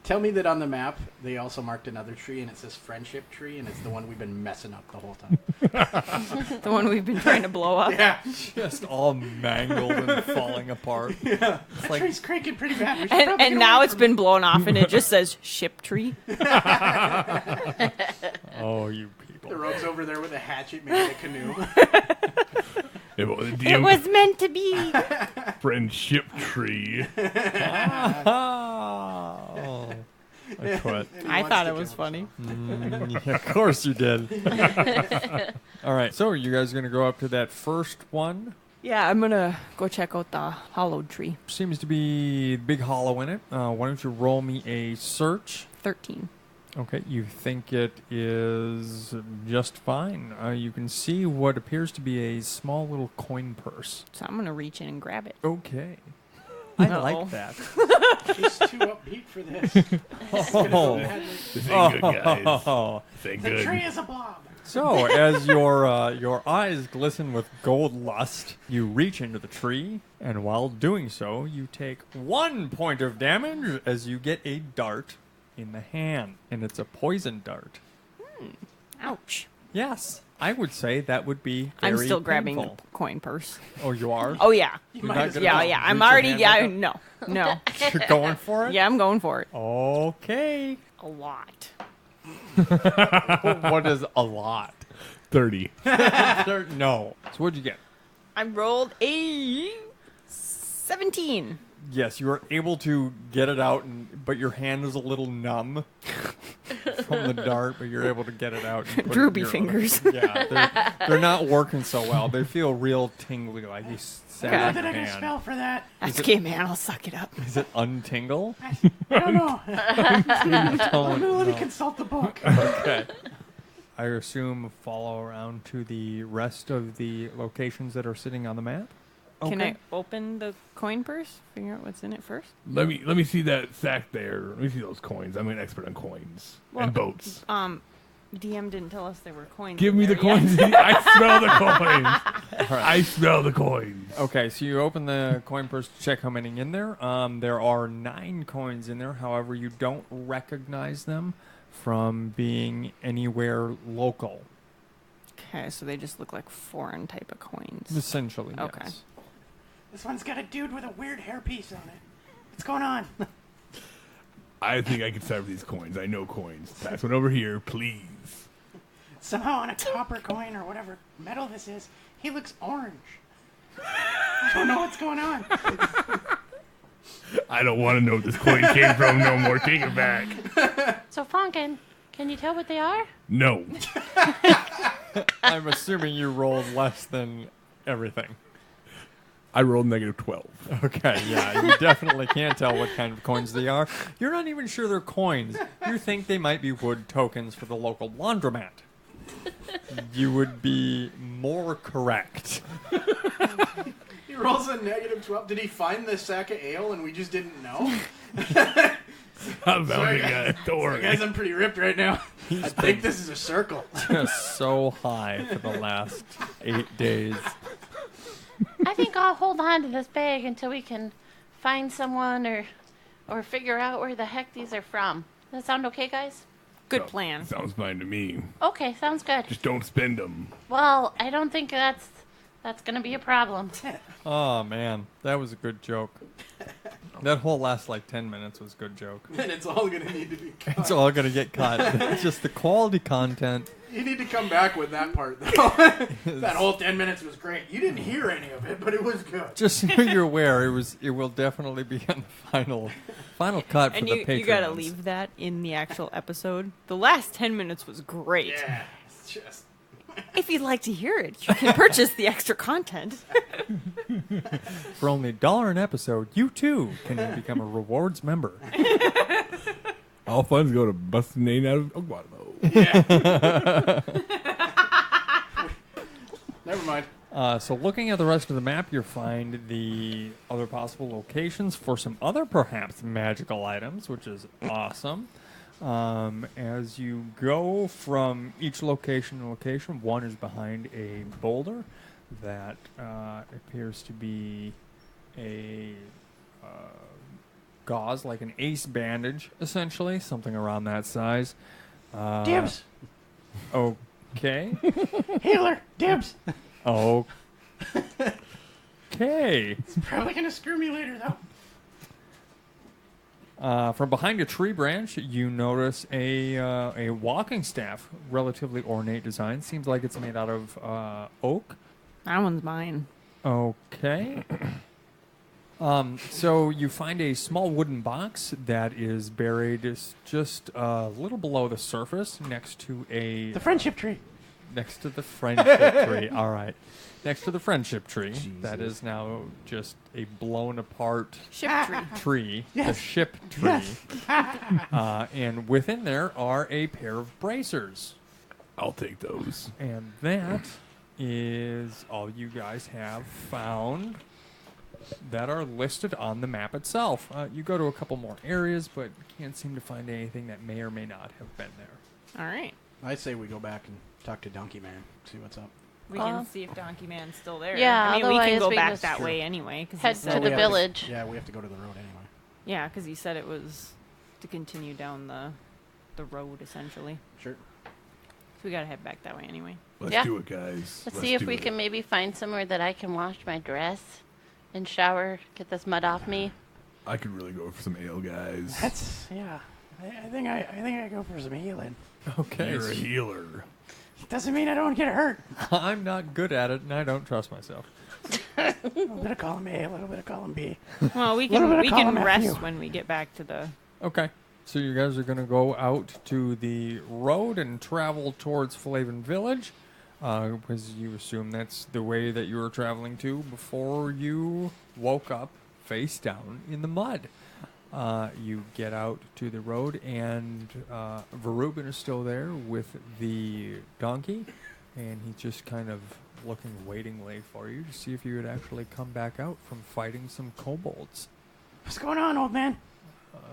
Tell me that on the map they also marked another tree and it says friendship tree and it's the one we've been messing up the whole time. The one we've been trying to blow up. Yeah. Just all mangled and falling apart. Yeah. It's That like, tree's cranking pretty bad. We should probably And get now away it's from been blown off and it just says ship tree. oh, you it. people. The rogue's over there with a hatchet making a canoe. It was meant to be. friendship tree. Oh, I quit. And he I wants thought to it was kill funny. Yeah, of course you did. All right, so are you guys going to go up to that first one? Yeah, I'm gonna go check out the hollowed tree. Seems to be a big hollow in it. Why don't you roll me a search? 13. Okay, you think it is just fine. You can see what appears to be a small little coin purse. So I'm gonna reach in and grab it. Okay. I Uh-oh. like that. She's too upbeat for this. Oh. This ain't good, guys. Oh. This ain't The good. tree is a blob. So, as your eyes glisten with gold lust, you reach into the tree, and while doing so, you take 1 point of damage as you get a dart in the hand, and it's a poison dart. Ouch. Yes, I would say that would be very I'm still grabbing painful. the coin purse. Oh, you are? Oh, yeah. You You're might not as gonna Yeah, well. yeah. I'm reach your already. hand Yeah, back no. No. You're going for it? Yeah, I'm going for it. Okay. A lot. What is a lot? 30. No. So what'd you get? I rolled a 17. Yes, you are able to get it out, but your hand is a little numb from the dart, but you're able to get it out. And put it in Droopy your- fingers. Yeah, they're not working so well. They feel real tingly, like you sat Okay. on Did your I get a hand. spell for that? That's okay, man. I'll suck it up. Is it untingle? I don't know. Don't Let me know. consult the book. Okay. I assume follow around to the rest of the locations that are sitting on the map. Can I open the coin purse? Figure out what's in it first? Let me see that sack there. Let me see those coins. I'm an expert on coins and boats. DM didn't tell us there were coins. Give in me the there yet. coins. I smell the coins. All right. I smell the coins. Okay, so you open the coin purse to check how many in there. There are 9 coins in there. However, you don't recognize them from being anywhere local. Okay, so they just look like foreign type of coins. Essentially, Okay. yes. This one's got a dude with a weird hairpiece on it. What's going on? I think I can serve these coins. I know coins. Pass one over here, please. Somehow on a copper coin or whatever metal this is, he looks orange. I don't know what's going on. I don't want to know where this coin came from no more. Take it back. So, Fonkin, can you tell what they are? No. I'm assuming you rolled less than everything. I rolled -12. Okay, yeah, you definitely can't tell what kind of coins they are. You're not even sure they're coins. You think they might be wood tokens for the local laundromat. You would be more correct. He rolls a -12. Did he find the sack of ale and we just didn't know? I found Sorry, it, guys. Don't worry. Guys, I'm pretty ripped right now. I think this is a circle. Just so high for the last 8 days. I think I'll hold on to this bag until we can find someone or figure out where the heck these are from. Does that sound okay, guys? Good plan. Sounds fine to me. Okay, sounds good. Just don't spend them. Well, I don't think that's gonna be a problem. Oh, man, that was a good joke. That whole last, 10 minutes was a good joke. And it's all going to need to be cut. It's all going to get cut. It's just the quality content. You need to come back with that part, though. That whole 10 minutes was great. You didn't hear any of it, but it was good. Just so you're aware, it will definitely be on the final cut for And the you Patreons. gotta leave that in the actual episode. The last 10 minutes was great. Yeah, it's just... If you'd like to hear it, you can purchase the extra content. For only $1 an episode, you too can become a rewards member. All funds go to busting Nate out of Guatemala. Yeah. Never mind. So looking at the rest of the map, you find the other possible locations for some other perhaps magical items, which is awesome. As you go from each location to location, one is behind a boulder that appears to be a gauze, like an ace bandage, essentially, something around that size. Dibs! Okay. Healer! Dibs! Okay. It's probably going to screw me later, though. From behind a tree branch, you notice a walking staff, relatively ornate design. Seems like it's made out of oak. That one's mine. Okay. So you find a small wooden box that is buried just a little below the surface, next to The friendship tree. Next to the friendship tree. All right. Next to the friendship tree. That is now just a blown apart Ship tree. tree. Yes. The ship tree. Yes. And within there are a pair of bracers. I'll take those. And that is all you guys have found that are listed on the map itself. You go to a couple more areas, but can't seem to find anything that may or may not have been there. All right. I say we go back and talk to Donkey Man, see what's up. We can see if Donkey Man's still there. Yeah, I mean, we otherwise can go we back just that way anyway. Cause head he to said, the village. Yeah, we have to go to the road anyway. Yeah, because he said it was to continue down the road, essentially. Sure. So we got to head back that way anyway. Let's Yeah. do it, guys. Let's see if do we it. can maybe find somewhere that I can wash my dress and shower, get this mud off me. I could really go for some ale, guys. That's, yeah. I think I go for some healing. Okay. You're a healer. Doesn't mean I don't get hurt. I'm not good at it, and I don't trust myself. A little bit of column A, a little bit of column B. Well, we Little bit can of column rest F, when we get back to the. Okay. So you guys are going to go out to the road and travel towards Flavin Village, because you assume that's the way that you were traveling to before you woke up face down in the mud. You get out to the road, and Varubin is still there with the donkey, and he's just kind of looking waitingly for you to see if you would actually come back out from fighting some kobolds. What's going on, old man?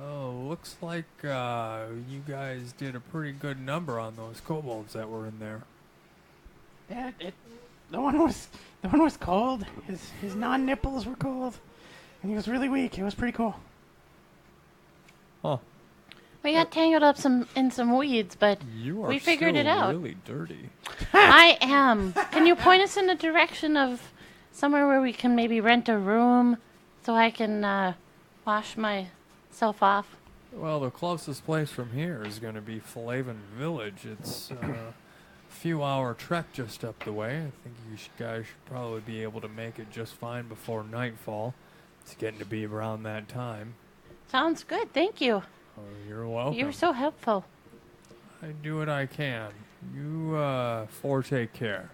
Oh, looks like you guys did a pretty good number on those kobolds that were in there. Yeah, the one was cold. His non-nipples were cold, and he was really weak. It was pretty cool. Huh. We got tangled up in some weeds, but You are we figured it still out. really dirty. I am. Can you point us in the direction of somewhere where we can maybe rent a room so I can wash myself off? Well, the closest place from here is going to be Flavin Village. It's a few-hour trek just up the way. I think you guys should probably be able to make it just fine before nightfall. It's getting to be around that time. Sounds good. Thank you. Oh, you're welcome. You were so helpful. I do what I can. You, take care.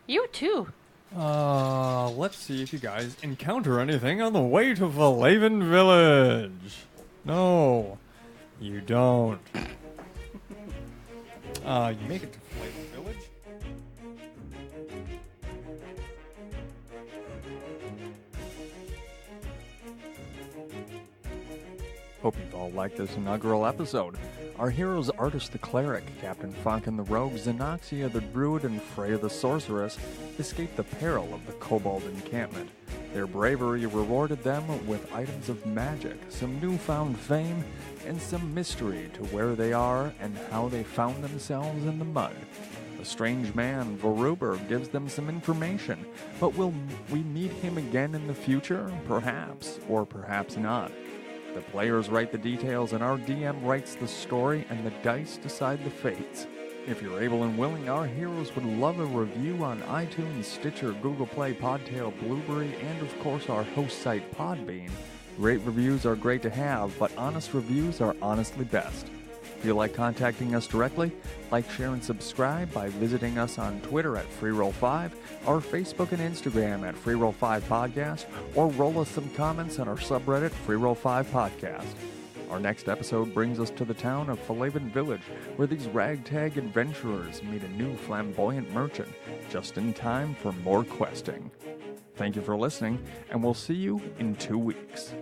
You too. Let's see if you guys encounter anything on the way to Flavin Village. No, you don't. You make it to Flavin Village. Hope you've all liked this inaugural episode. Our heroes Artis the Cleric, Captain Fonkin the Rogue, Xenoxia the Druid, and Freya the Sorceress escaped the peril of the Kobold encampment. Their bravery rewarded them with items of magic, some newfound fame, and some mystery to where they are and how they found themselves in the mud. A strange man, Voruber, gives them some information, but will we meet him again in the future? Perhaps, or perhaps not. The players write the details, and our DM writes the story, and the dice decide the fates. If you're able and willing, our heroes would love a review on iTunes, Stitcher, Google Play, Podtail, Blueberry, and of course our host site Podbean. Great reviews are great to have, but honest reviews are honestly best. If you like contacting us directly, like, share, and subscribe by visiting us on Twitter at FreeRoll5, our Facebook and Instagram at FreeRoll5Podcast, or roll us some comments on our subreddit FreeRoll5 Podcast. Our next episode brings us to the town of Falavan Village, where these ragtag adventurers meet a new flamboyant merchant, just in time for more questing. Thank you for listening, and we'll see you in 2 weeks.